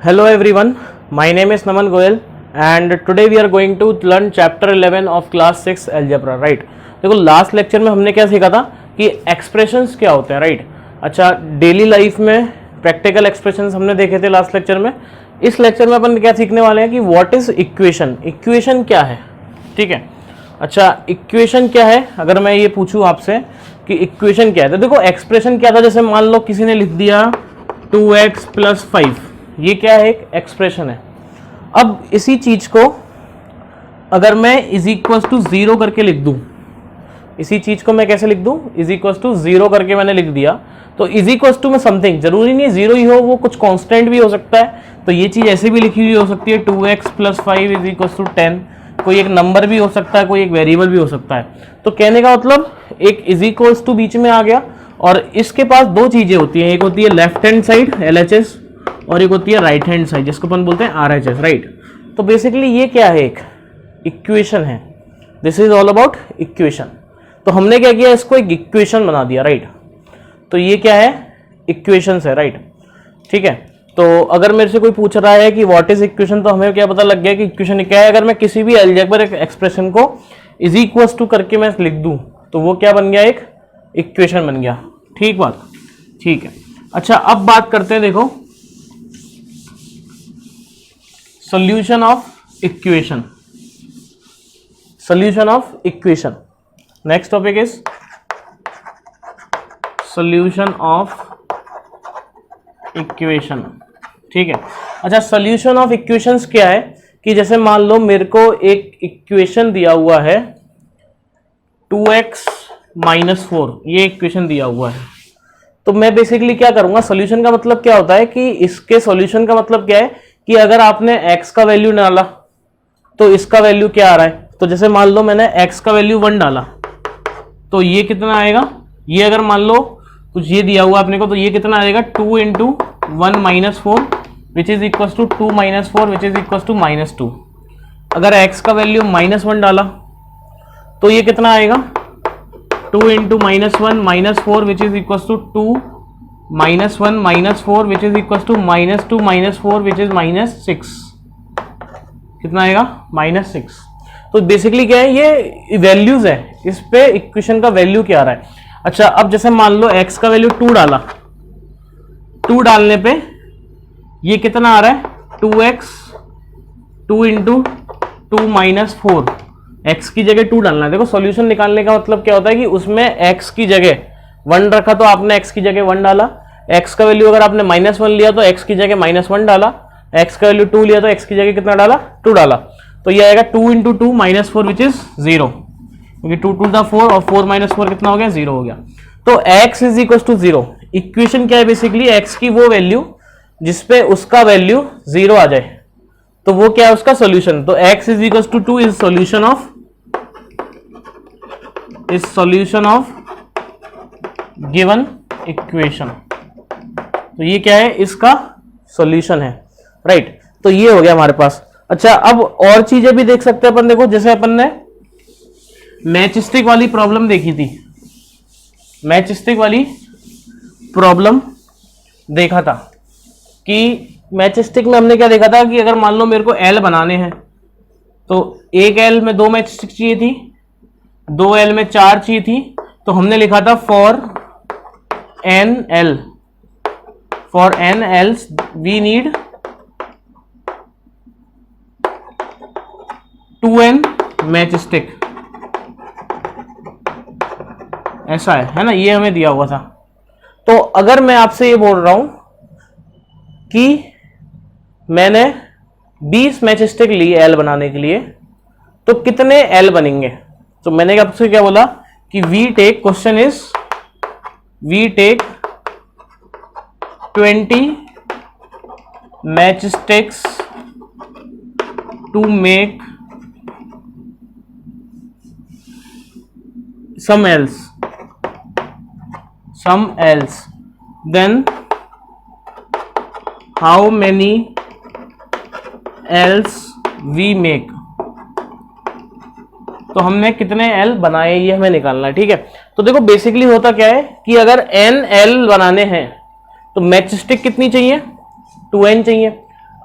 Hello everyone, my name is Naman Goyal and today we are going to learn chapter 11 of class 6 algebra, right? देखो last lecture में हमने क्या सीखा था कि एक्सप्रेशंस क्या होते हैं, राइट? अच्छा, डेली लाइफ में प्रैक्टिकल एक्सप्रेशंस हमने देखे थे लास्ट लेक्चर में। इस लेक्चर में अपन क्या सीखने वाले हैं कि व्हाट इज इक्वेशन, इक्वेशन क्या है, ठीक है? अच्छा, इक्वेशन क्या है? अगर मैं ये पूछूं आपसे कि इक्वेशन क्या है, तो देखो एक्सप्रेशन क्या था, जैसे मान लो किसी ने लिख दिया 2x + 5, ये क्या है? एक एक्सप्रेशन है। अब इसी चीज को अगर मैं = 0 करके लिख दूं, इसी चीज को मैं कैसे लिख दूं? = 0 करके मैंने लिख दिया, तो = में समथिंग, जरूरी नहीं 0 ही हो, वो कुछ कांस्टेंट भी हो सकता है। तो ये चीज ऐसे भी लिखी हुई हो सकती है 2x + 5 = 10, कोई एक नंबर भी हो सकता है, कोई एक वेरिएबल भी हो सकता है। तो कहने का मतलब एक = बीच में आ गया, और इसके पास दो चीजें होती हैं, एक होती है लेफ्ट हैंड साइड LHS और एक होती है राइट हैंड साइड जिसको अपन बोलते हैं RHS, राइट? तो बेसिकली ये क्या है? एक इक्वेशन है। This is all about equation. तो हमने क्या किया, इसको एक इक्वेशन बना दिया, राइट? तो ये क्या है? इक्वेशंस है, राइट? ठीक है। तो अगर मेरे से कोई पूछ रहा है कि व्हाट इज इक्वेशन, तो हमें क्या पता लग गया कि इक्वेशन क्या है। अगर मैं किसी भी अलजेब्रिक एक्सप्रेशन को = करके मैं लिख दूं, तो वो क्या बन गया? एक इक्वेशन बन गया। ठीक बात, ठीक है। अच्छा, अब बात करते हैं, देखो solution of equation, solution of equation. Next topic is solution of equation, ठीक है। अच्छा, सॉल्यूशन ऑफ इक्वेशंस क्या है कि जैसे मान लो मेरे को एक इक्वेशन दिया हुआ है 2x - 4, ये इक्वेशन दिया हुआ है। तो मैं बेसिकली क्या करूंगा, सॉल्यूशन का मतलब क्या होता है कि इसके सॉल्यूशन का मतलब क्या है कि अगर आपने x का वैल्यू डाला तो इसका वैल्यू क्या आ रहा है। तो जैसे मान लो मैंने x का वैल्यू 1 डाला, तो ये कितना आएगा? ये अगर मान लो कुछ ये दिया हुआ अपने को, तो ये कितना आएगा? 2 × 1 - 4 which is equal to 2 - 4 which is equal to -2। अगर x का वैल्यू -1 डाला तो ये कितना आएगा? 2 × -1 - 4 which is equal to 2 - 1 - 4 which is equal to -2 - 4 which is -6। कितना आएगा? -6। तो बेसिकली क्या है, ये वैल्यूज है, इस पे इक्वेशन का वैल्यू क्या आ रहा है। अच्छा, अब जैसे मान लो x का वैल्यू 2 डाला, 2 डालने पे ये कितना आ रहा है? 2x 2 × 2 - 4, x की जगह 2 डालना है। देखो सॉल्यूशन निकालने का मतलब क्या होता है कि उसमें x की जगह 1 रखा तो आपने x की जगह 1 डाला, x का वैल्यू अगर आपने -1 लिया तो x की जगह -1 डाला, x का वैल्यू 2 लिया तो x की जगह कितना डाला? 2 डाला। तो ये आएगा 2 × 2 - 4 विच इज 0, क्योंकि 2 × 2 4 और 4 - 4 कितना हो गया? 0 हो गया। तो x = 0। इक्वेशन क्या है? बेसिकली x की वो वैल्यू जिसपे उसका वैल्यू 0 आ जाए, तो वो क्या है? उसका सॉल्यूशन। तो x = 2 is solution of given equation. तो ये क्या है? इसका सॉल्यूशन है, राइट? तो ये हो गया हमारे पास। अच्छा, अब और चीजें भी देख सकते हैं अपन। देखो जैसे अपन ने मैचस्टिक वाली प्रॉब्लम देखी थी, मैचस्टिक वाली प्रॉब्लम देखा था कि मैचस्टिक में हमने क्या देखा था कि अगर मान लो मेरे को L बनाने हैं, तो एक L में 2 मैचस्टिक चाहिए थी, 2 L में 4 चाहिए थी। तो हमने लिखा था for n Ls we need 2n matchstick, ऐसा है ना? ये हमें दिया हुआ था। तो अगर मैं आपसे ये बोल रहा हूं कि मैंने 20 मैचस्टिक ली L बनाने के लिए, तो कितने L बनेंगे? तो मैंने आपसे क्या बोला कि we take 20 matchsticks to make some else, then how many else we make। तो हमने कितने L बनाए ये हमें निकालना है, ठीक है? तो देखो बेसिकली होता क्या है कि अगर n L बनाने हैं तो मैचस्टिक कितनी चाहिए? 2n चाहिए।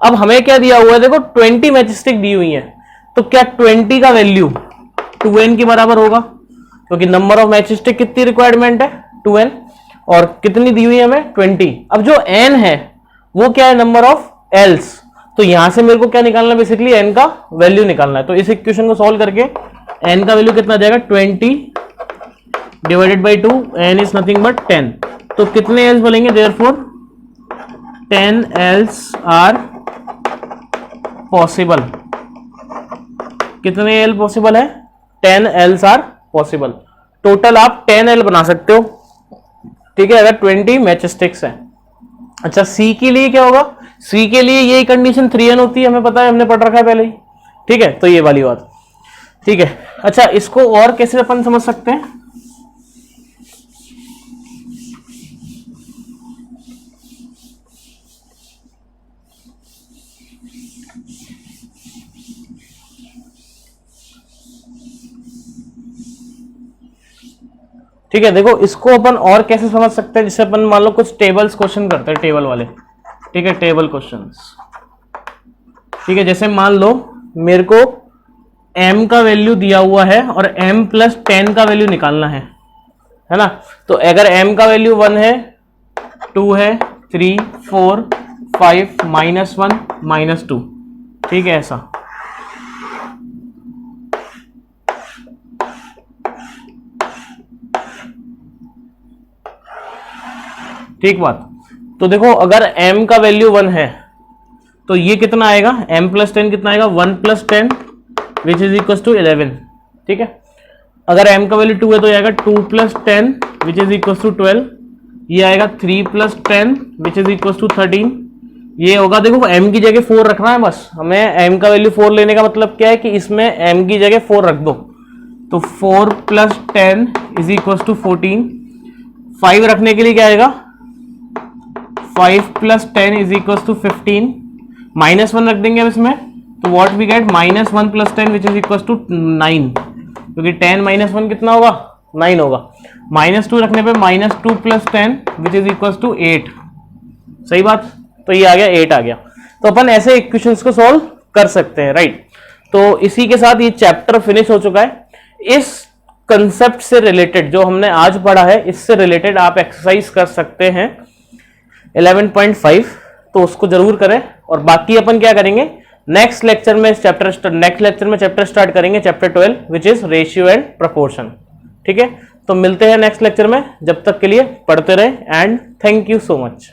अब हमें क्या दिया हुआ है, देखो 20 मैच स्टिक दी हुई है, तो क्या 20 का वैल्यू 2n के बराबर होगा, क्योंकि नंबर ऑफ मैच स्टिक कितनी रिक्वायरमेंट है 2n, और कितनी दी हुई है हमें 20। अब जो n है वो क्या है, नंबर ऑफ एल्स, तो यहां से मेरे को क्या निकालना है, बेसिकली n का वैल्यू निकालना है। तो इस इक्वेशन को सॉल्व करके n का वैल्यू कितना जाएगा, 20 divided by 2, n is nothing but 10। तो कितने एल्स बोलेंगे, देयरफॉर 10 एल्स आर पॉसिबल। कितने एल पॉसिबल है, 10 एल्स आर पॉसिबल। टोटल आप 10 एल बना सकते हो, ठीक है, अगर 20 मैच स्टिक्स हैं। अच्छा सी के लिए क्या होगा, सी के लिए ये कंडीशन 3n होती है, हमें पता है, हमने पढ़ रखा है पहले ही, ठीक है, तो ये वाली बात, ठीक है। अच्छा इसको और कैसे अपन समझ सकते हैं, ठीक है, देखो इसको अपन और कैसे समझ सकते हैं, जैसे अपन मान लो कुछ टेबल्स क्वेश्चन करते हैं, टेबल वाले, ठीक है, टेबल क्वेश्चंस, ठीक है, जैसे मान लो मेरे को m का वैल्यू दिया हुआ है और m प्लस 10 का वैल्यू निकालना है ना। तो अगर m का वैल्यू 1 है, 2 है, 3, 4, 5, -1, -2, ठीक है, ऐसा, ठीक बात। तो देखो अगर m का वैल्यू 1 है तो ये कितना आएगा, m प्लस 10 कितना आएगा, 1 plus 10 which is equal to 11, ठीक है। अगर m का वैल्यू 2 है तो ये आएगा 2 plus 10 which is equal to 12, ये आएगा 3 plus 10 which is equal to 13, ये होगा, देखो m की जगह 4 रखना है बस हमें, m का वैल्यू 4 लेने का मतलब क्या है कि इसमें m की जगह 4 रख दो, तो 4 प्लस 10 इज इक्वल टू 14, 5 रखने के लिए क्या आएगा, 5 प्लस 10 इज इक्वल टू 15, -1 रख देंगे अब इसमें, तो what we get, -1 plus 10 which is equal to 9, क्योंकि 10 -1 कितना होगा, 9 होगा। -2 रखने पे -2 plus 10 which is equal to 8, सही बात, तो ये आ गया 8 आ गया। तो अपन ऐसे इक्वेशंस को सॉल्व कर सकते हैं, राइट। तो इसी के साथ ये चैप्टर फिनिश हो चुका है। इस कंसेप्ट से रिलेटेड जो हमने आज पढ़ा है, इससे रिलेटेड आप एक्सरसाइज कर सकते हैं 11.5, तो उसको जरूर करें। और बाकी अपन क्या करेंगे, नेक्स्ट लेक्चर में चैप्टर स्टार्ट करेंगे, chapter 12 which is ratio and proportion, ठीक है। तो मिलते हैं नेक्स्ट लेक्चर में, जब तक के लिए पढ़ते रहे and thank you so much.